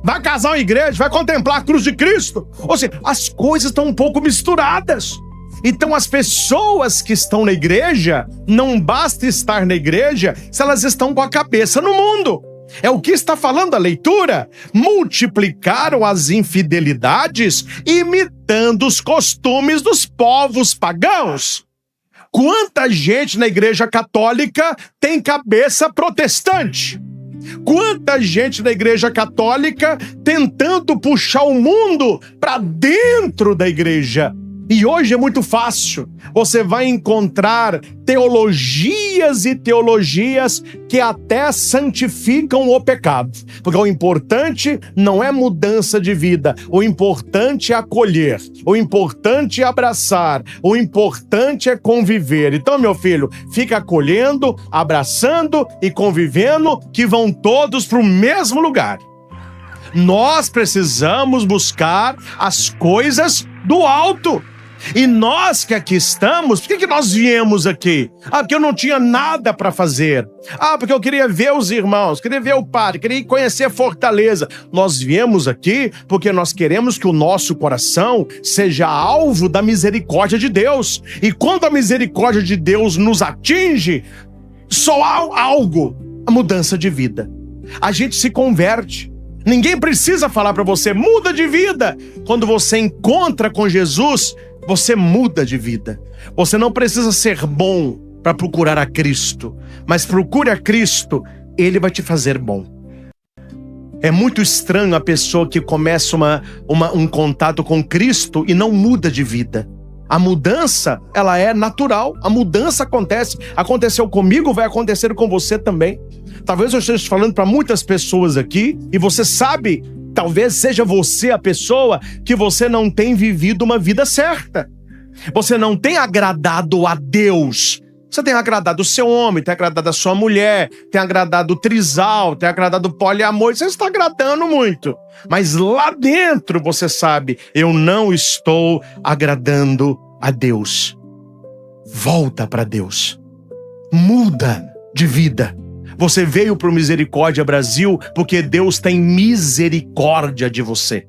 Vai casar uma igreja, vai contemplar a cruz de Cristo. Ou seja, as coisas estão um pouco misturadas. Então as pessoas que estão na igreja, não basta estar na igreja se elas estão com a cabeça no mundo. É o que está falando a leitura. Multiplicaram as infidelidades, imitando os costumes dos povos pagãos. Quanta gente na igreja católica tem cabeça protestante? Quanta gente na igreja católica tentando puxar o mundo para dentro da igreja? E hoje é muito fácil. Você vai encontrar teologias e teologias que até santificam o pecado. Porque o importante não é mudança de vida. O importante é acolher. O importante é abraçar. O importante é conviver. Então, meu filho, fica acolhendo, abraçando e convivendo, que vão todos para o mesmo lugar. Nós precisamos buscar as coisas do alto. E nós que aqui estamos, por que nós viemos aqui? Porque eu não tinha nada para fazer. Porque eu queria ver os irmãos, queria ver o padre, queria conhecer Fortaleza. Nós viemos aqui porque nós queremos que o nosso coração seja alvo da misericórdia de Deus. E quando a misericórdia de Deus nos atinge, só há algo, a mudança de vida. A gente se converte. Ninguém precisa falar para você, muda de vida. Quando você encontra com Jesus, você muda de vida. Você não precisa ser bom para procurar a Cristo, mas procure a Cristo, Ele vai te fazer bom. É muito estranho a pessoa que começa um contato com Cristo e não muda de vida. A mudança, ela é natural. A mudança acontece. Aconteceu comigo, vai acontecer com você também. Talvez eu esteja falando para muitas pessoas aqui e você sabe, talvez seja você a pessoa que você não tem vivido uma vida certa. Você não tem agradado a Deus. Você tem agradado o seu homem, tem agradado a sua mulher, tem agradado o trisal, tem agradado o poliamor. Você está agradando muito. Mas lá dentro você sabe, eu não estou agradando a Deus. Volta para Deus. Muda de vida. Você veio para o Misericórdia Brasil porque Deus tem misericórdia de você.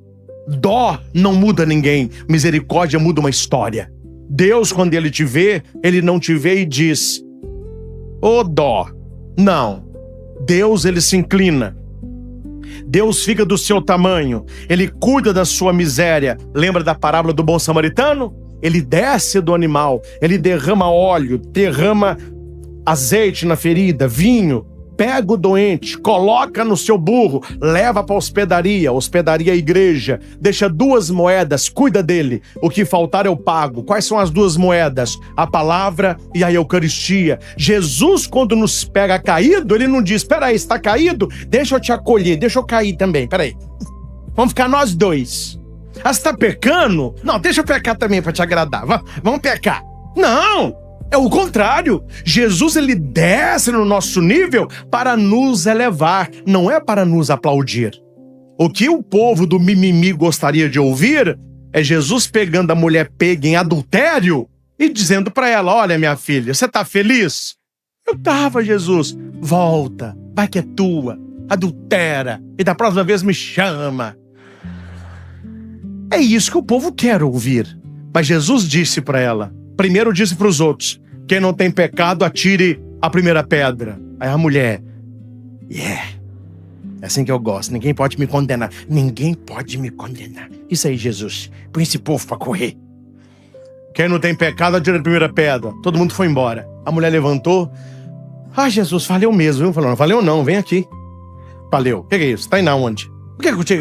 Dó não muda ninguém, misericórdia muda uma história. Deus, quando Ele te vê, Ele não te vê e diz, ô dó. Não. Deus, Ele se inclina. Deus fica do seu tamanho. Ele cuida da sua miséria. Lembra da parábola do bom samaritano? Ele desce do animal, ele derrama óleo, derrama azeite na ferida, vinho, pega o doente, coloca no seu burro, leva para a hospedaria igreja, deixa 2 moedas, cuida dele, o que faltar eu pago. Quais são as 2 moedas? A palavra e a Eucaristia. Jesus, quando nos pega caído, ele não diz, peraí, está caído? Deixa eu te acolher, deixa eu cair também, peraí. Vamos ficar nós 2. Você está pecando? Não, deixa eu pecar também para te agradar, vamos pecar. Não! É o contrário. Jesus, ele desce no nosso nível para nos elevar, não é para nos aplaudir. O que o povo do mimimi gostaria de ouvir é Jesus pegando a mulher pega em adultério e dizendo para ela, olha minha filha, você tá feliz? Eu tava, Jesus. Volta, vai que é tua, adultera, e da próxima vez me chama. É isso que o povo quer ouvir. Mas Jesus disse para ela, primeiro disse para os outros, quem não tem pecado, atire a primeira pedra. Aí a mulher, é assim que eu gosto, ninguém pode me condenar. Ninguém pode me condenar. Isso aí, Jesus, põe esse povo para correr. Quem não tem pecado, atire a primeira pedra. Todo mundo foi embora. A mulher levantou. Jesus, valeu mesmo, viu? Falou, não valeu não, vem aqui. Valeu, o que é isso? Tá indo aonde? Por que eu te...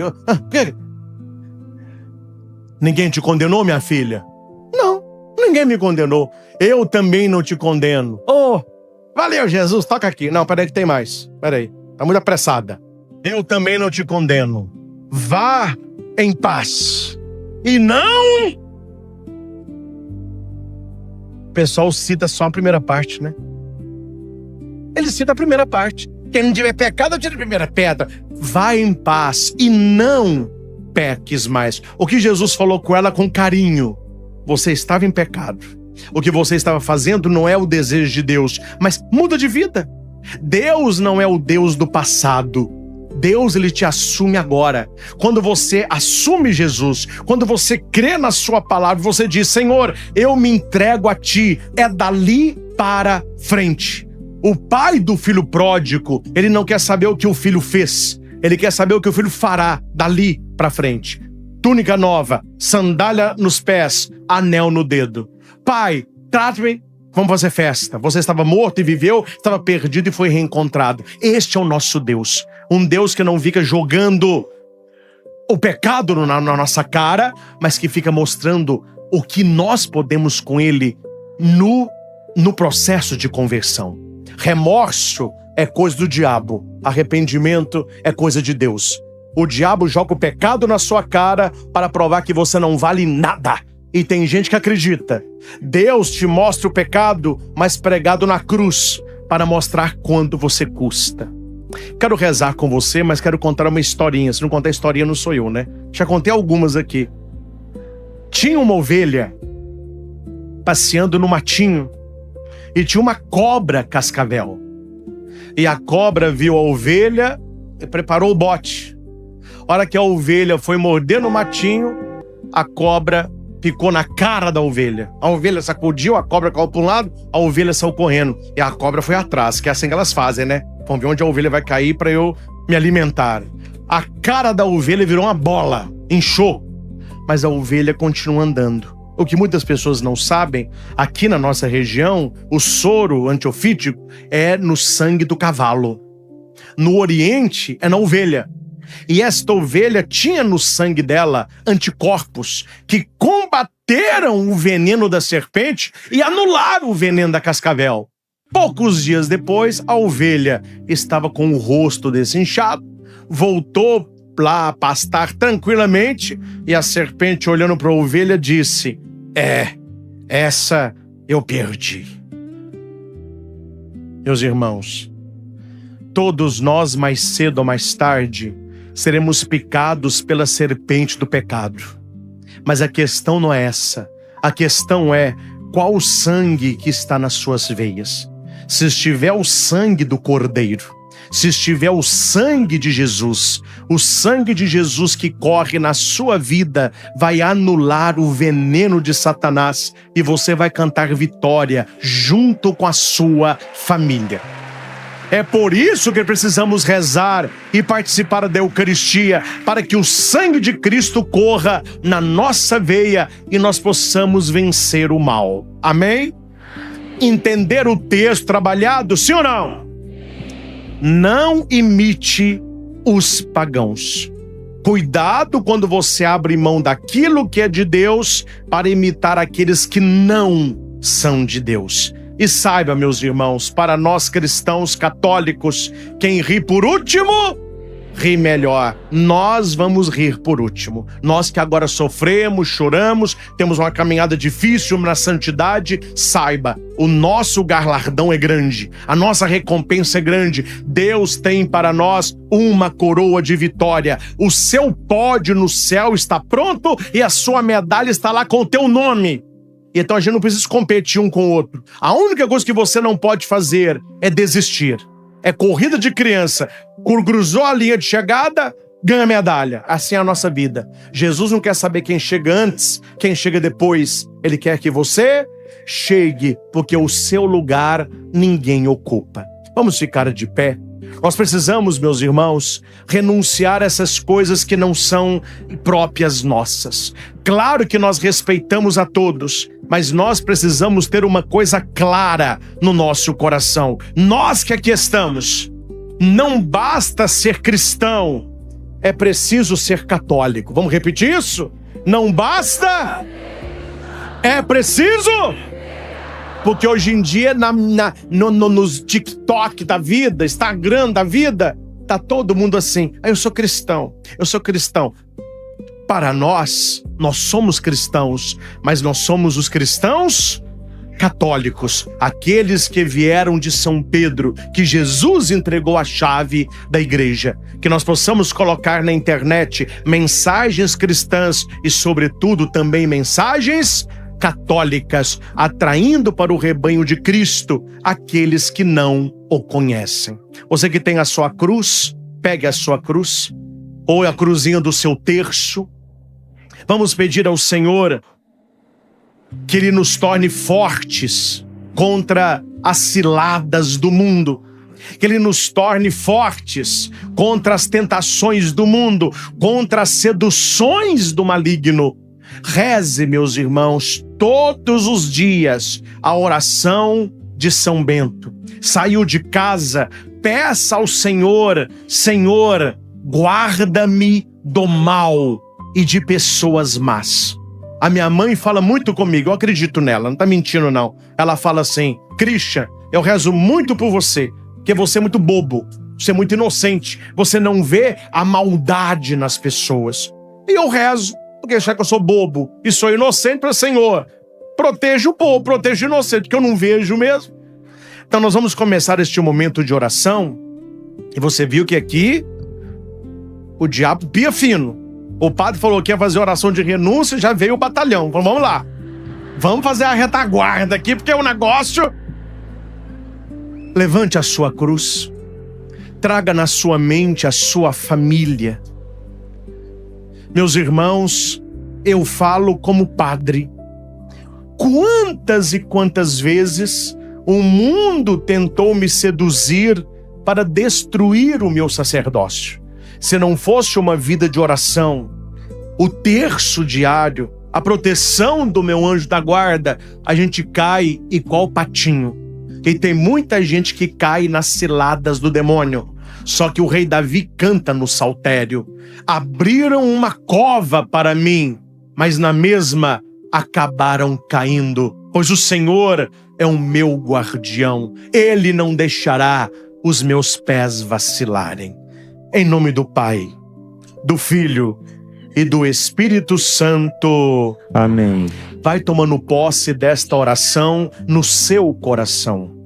Ninguém te condenou, minha filha? Não, ninguém me condenou. Eu também não te condeno. Valeu, Jesus, toca aqui. Não, peraí que tem mais. Peraí, tá muito apressada. Eu também não te condeno. Vá em paz. E não... O pessoal cita só a primeira parte, né? Ele cita a primeira parte. Quem não tiver pecado, atira a primeira pedra. Vá em paz e não... peques mais. O que Jesus falou com ela com carinho, você estava em pecado. O que você estava fazendo não é o desejo de Deus, mas muda de vida. Deus não é o Deus do passado. Deus, ele te assume agora. Quando você assume Jesus, quando você crê na sua palavra, você diz: Senhor, eu me entrego a ti. É dali para frente. O pai do filho pródigo, ele não quer saber o que o filho fez. Ele quer saber o que o filho fará dali para frente. Túnica nova, sandália nos pés, anel no dedo. Pai, trate-me. Vamos fazer festa. Você estava morto e viveu, estava perdido e foi reencontrado. Este é o nosso Deus. Um Deus que não fica jogando o pecado na nossa cara, mas que fica mostrando o que nós podemos com ele no processo de conversão. Remorso é coisa do diabo. Arrependimento é coisa de Deus. O diabo joga o pecado na sua cara para provar que você não vale nada. E tem gente que acredita. Deus te mostra o pecado, mas pregado na cruz, para mostrar quanto você custa. Quero rezar com você, mas quero contar uma historinha. Se não contar historinha, não sou eu, né? Já contei algumas aqui. Tinha uma ovelha passeando no matinho e tinha uma cobra cascavel. E a cobra viu a ovelha e preparou o bote. A hora que a ovelha foi morder no matinho, a cobra picou na cara da ovelha. A ovelha sacudiu, a cobra caiu para um lado, a ovelha saiu correndo. E a cobra foi atrás, que é assim que elas fazem, né? Vamos ver onde a ovelha vai cair para eu me alimentar. A cara da ovelha virou uma bola, inchou. Mas a ovelha continua andando. O que muitas pessoas não sabem, aqui na nossa região, o soro antiofídico é no sangue do cavalo. No Oriente, é na ovelha. E esta ovelha tinha no sangue dela anticorpos que combateram o veneno da serpente e anularam o veneno da cascavel. Poucos dias depois, a ovelha estava com o rosto desinchado, voltou lá a pastar tranquilamente e a serpente, olhando para a ovelha, disse: essa eu perdi. Meus irmãos, todos nós, mais cedo ou mais tarde, seremos picados pela serpente do pecado. Mas a questão não é essa. A questão é qual o sangue que está nas suas veias. Se estiver o sangue do Cordeiro, se estiver o sangue de Jesus, o sangue de Jesus que corre na sua vida vai anular o veneno de Satanás e você vai cantar vitória junto com a sua família. É por isso que precisamos rezar e participar da Eucaristia, para que o sangue de Cristo corra na nossa veia e nós possamos vencer o mal. Amém? Entender o texto trabalhado, sim ou não? Não imite os pagãos. Cuidado quando você abre mão daquilo que é de Deus para imitar aqueles que não são de Deus. E saiba, meus irmãos, para nós cristãos católicos, quem ri por último, ri melhor. Nós vamos rir por último. Nós que agora sofremos, choramos, temos uma caminhada difícil na santidade, saiba, o nosso galardão é grande, a nossa recompensa é grande. Deus tem para nós uma coroa de vitória. O seu pódio no céu está pronto e a sua medalha está lá com o teu nome. Então a gente não precisa competir um com o outro. A única coisa que você não pode fazer é desistir. É corrida de criança. Cruzou a linha de chegada, ganha medalha. Assim é a nossa vida. Jesus não quer saber quem chega antes, quem chega depois. Ele quer que você chegue, porque o seu lugar ninguém ocupa. Vamos ficar de pé. Nós precisamos, meus irmãos, renunciar a essas coisas que não são próprias nossas. Claro que nós respeitamos a todos, mas nós precisamos ter uma coisa clara no nosso coração. Nós que aqui estamos, não basta ser cristão, é preciso ser católico. Vamos repetir isso? Não basta, é preciso... Porque hoje em dia, nos TikTok da vida, Instagram da vida, tá todo mundo assim: eu sou cristão, eu sou cristão. Para nós somos cristãos, mas nós somos os cristãos católicos, aqueles que vieram de São Pedro, que Jesus entregou a chave da igreja. Que nós possamos colocar na internet mensagens cristãs e, sobretudo, também mensagens católicas, atraindo para o rebanho de Cristo aqueles que não o conhecem. Você que tem a sua cruz, pegue a sua cruz, ou a cruzinha do seu terço. Vamos pedir ao Senhor que Ele nos torne fortes contra as ciladas do mundo, que Ele nos torne fortes contra as tentações do mundo, contra as seduções do maligno. Reze, meus irmãos, todos os dias a oração de São Bento. Saiu de casa, peça ao Senhor: Senhor, guarda-me do mal e de pessoas más. A minha mãe fala muito comigo, eu acredito nela, não tá mentindo não. Ela fala assim: Christian, eu rezo muito por você, porque você é muito bobo, você é muito inocente, você não vê a maldade nas pessoas. E eu rezo, porque achar que eu sou bobo e sou inocente, para Senhor, proteja o bobo, proteja o inocente, que eu não vejo mesmo. Então nós vamos começar este momento de oração, e você viu que aqui o diabo pia fino. O padre falou que ia fazer oração de renúncia, já veio o batalhão. Falou: vamos lá, vamos fazer a retaguarda aqui, porque o negócio... Levante a sua cruz, traga na sua mente a sua família. Meus irmãos, eu falo como padre. Quantas e quantas vezes o mundo tentou me seduzir para destruir o meu sacerdócio. Se não fosse uma vida de oração, o terço diário, a proteção do meu anjo da guarda, a gente cai igual patinho. E tem muita gente que cai nas ciladas do demônio. Só que o rei Davi canta no saltério: abriram uma cova para mim, mas na mesma acabaram caindo. Pois o Senhor é o meu guardião, Ele não deixará os meus pés vacilarem. Em nome do Pai, do Filho e do Espírito Santo. Amém. Vai tomando posse desta oração no seu coração.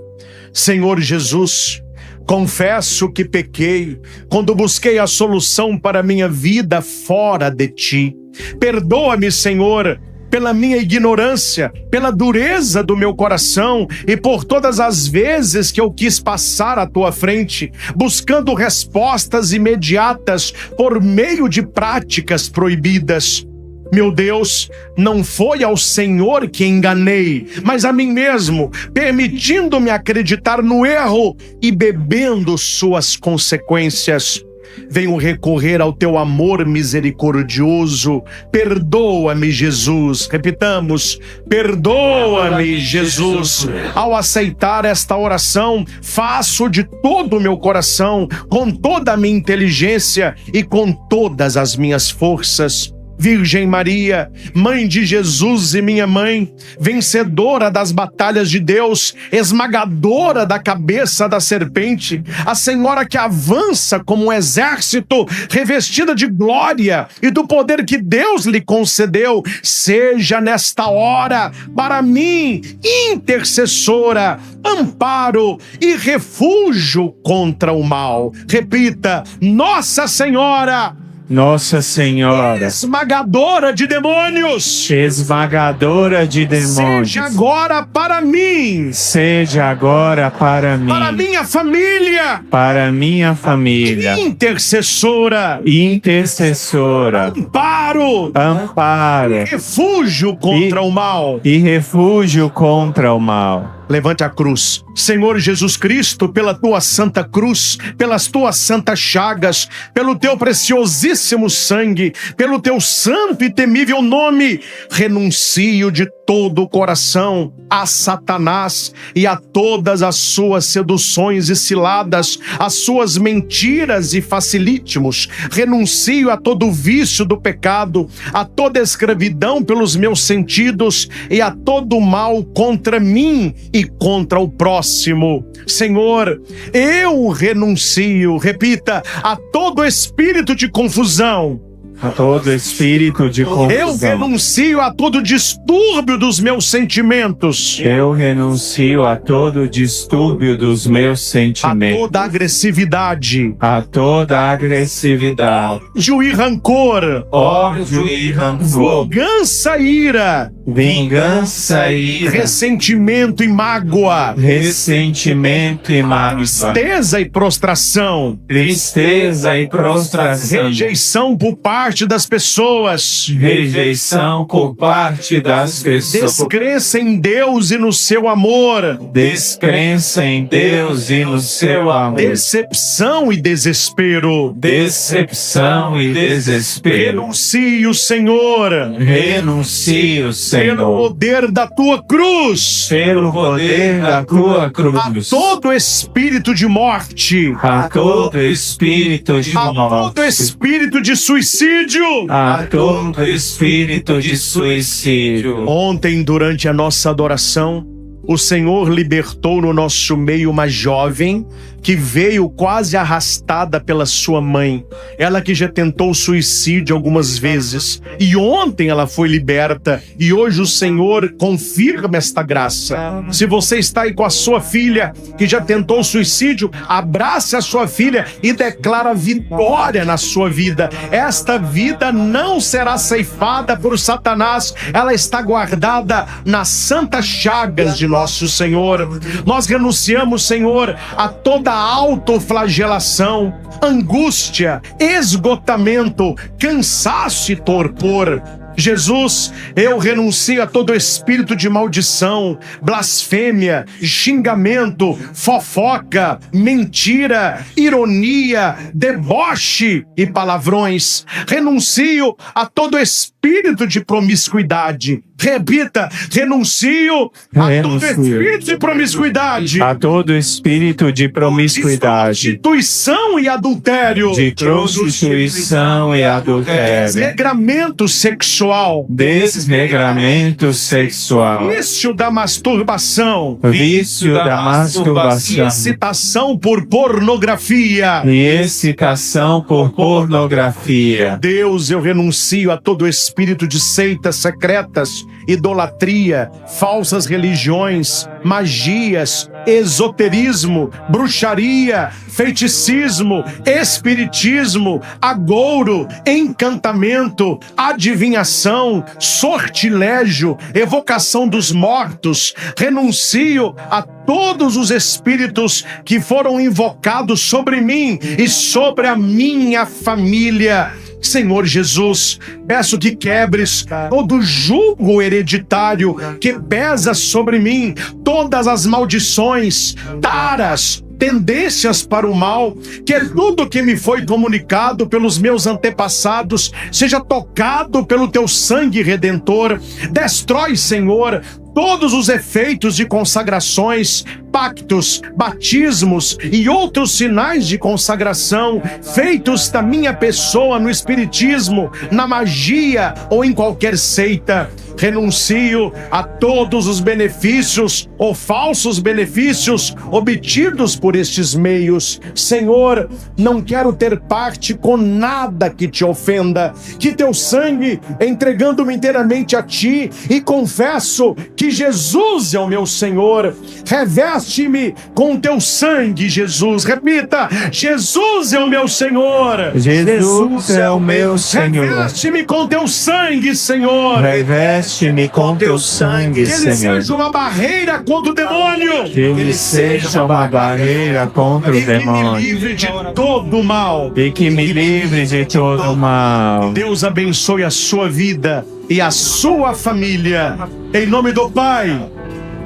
Senhor Jesus, confesso que pequei quando busquei a solução para minha vida fora de Ti. Perdoa-me, Senhor, pela minha ignorância, pela dureza do meu coração e por todas as vezes que eu quis passar à Tua frente, buscando respostas imediatas por meio de práticas proibidas. Meu Deus, não foi ao Senhor que enganei, mas a mim mesmo, permitindo-me acreditar no erro e bebendo suas consequências. Venho recorrer ao Teu amor misericordioso. Perdoa-me, Jesus. Repitamos: perdoa-me, Jesus. Ao aceitar esta oração, faço de todo o meu coração, com toda a minha inteligência e com todas as minhas forças. Virgem Maria, Mãe de Jesus e minha mãe, vencedora das batalhas de Deus, esmagadora da cabeça da serpente, a Senhora que avança como um exército, revestida de glória e do poder que Deus lhe concedeu, seja nesta hora, para mim, intercessora, amparo e refúgio contra o mal. Repita: Nossa Senhora, Nossa Senhora, esmagadora de demônios, esmagadora de demônios, seja agora para mim, seja agora para mim, para minha família, para minha família, intercessora, intercessora, amparo, amparo refúgio contra o mal. e refúgio contra o mal. Levante a cruz. Senhor Jesus Cristo, pela Tua santa cruz, pelas Tuas santas chagas, pelo Teu preciosíssimo sangue, pelo Teu santo e temível nome, renuncio de todo o coração a Satanás e a todas as suas seduções e ciladas, as suas mentiras e facilítimos. Renuncio a todo o vício do pecado, a toda escravidão pelos meus sentidos e a todo o mal contra mim e contra o próximo. Senhor, eu renuncio, repita, a todo espírito de confusão, a todo espírito de Eu confusão. renuncio a todo distúrbio dos meus sentimentos, Eu renuncio a todo distúrbio dos meus a sentimentos, toda agressividade, a toda agressividade, ódio e rancor, ódio e rancor, vingança e ira, vingança e ira, ressentimento e mágoa, ressentimento e mágoa, tristeza e prostração, tristeza e prostração, rejeição por parte das pessoas, rejeição por parte das pessoas, descrença em Deus e no seu amor, descrença em Deus e no seu amor, decepção e desespero. decepção e desespero. Renuncio, Senhor, Renuncio, pelo Senhor, poder da tua cruz, pelo poder da tua a cruz, todo espírito de morte, a todo espírito de a todo morte, espírito de suicídio. a todo espírito de suicídio. Ontem, durante a nossa adoração, o Senhor libertou no nosso meio uma jovem que veio quase arrastada pela sua mãe. Ela que já tentou suicídio algumas vezes. E ontem ela foi liberta. E hoje o Senhor confirma esta graça. Se você está aí com a sua filha que já tentou suicídio, abrace a sua filha e declara vitória na sua vida. Esta vida não será ceifada por Satanás. Ela está guardada nas santas chagas de nosso Senhor. Nós renunciamos, Senhor, a toda autoflagelação, angústia, esgotamento, cansaço e torpor. Jesus, eu renuncio a todo espírito de maldição, blasfêmia, xingamento, fofoca, mentira, ironia, deboche e palavrões. Renuncio a todo espírito de promiscuidade. Repita, renuncio a todo espírito de promiscuidade, A todo espírito de promiscuidade, prostituição e adultério, de prostituição e adultério, desregramento sexual, desregramento sexual, vício da masturbação, vício da masturbação, excitação por pornografia. e excitação por pornografia. Deus, eu renuncio a todo espírito de seitas secretas, idolatria, falsas religiões, magias, esoterismo, bruxaria, feiticismo, espiritismo, agouro, encantamento, adivinhação, sortilégio, evocação dos mortos. Renuncio a todos os espíritos que foram invocados sobre mim e sobre a minha família. Senhor Jesus, peço que quebres todo jugo hereditário que pesa sobre mim, todas as maldições, taras, tendências para o mal, que tudo que me foi comunicado pelos meus antepassados seja tocado pelo teu sangue redentor. Destrói, Senhor, todos os efeitos de consagrações, pactos, batismos e outros sinais de consagração feitos da minha pessoa no espiritismo, na magia ou em qualquer seita. Renuncio a todos os benefícios ou falsos benefícios obtidos por estes meios. Senhor, não quero ter parte com nada que te ofenda. Que teu sangue, entregando-me inteiramente a ti, e confesso que Jesus é o meu Senhor. Reveste-me com teu sangue, Jesus. Repita: Jesus é o meu Senhor. Jesus é o meu Senhor. Reveste-me com teu sangue, Senhor. Reveste-me com teu sangue, Que ele Senhor. seja uma barreira contra o demônio. Que ele seja uma barreira contra o E que me demônio. livre de todo o mal. E que me livre de todo mal. Deus abençoe a sua vida e a sua família. Em nome do Pai,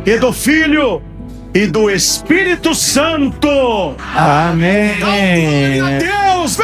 e do Filho, e do Espírito Santo. Amém. Glória a Deus,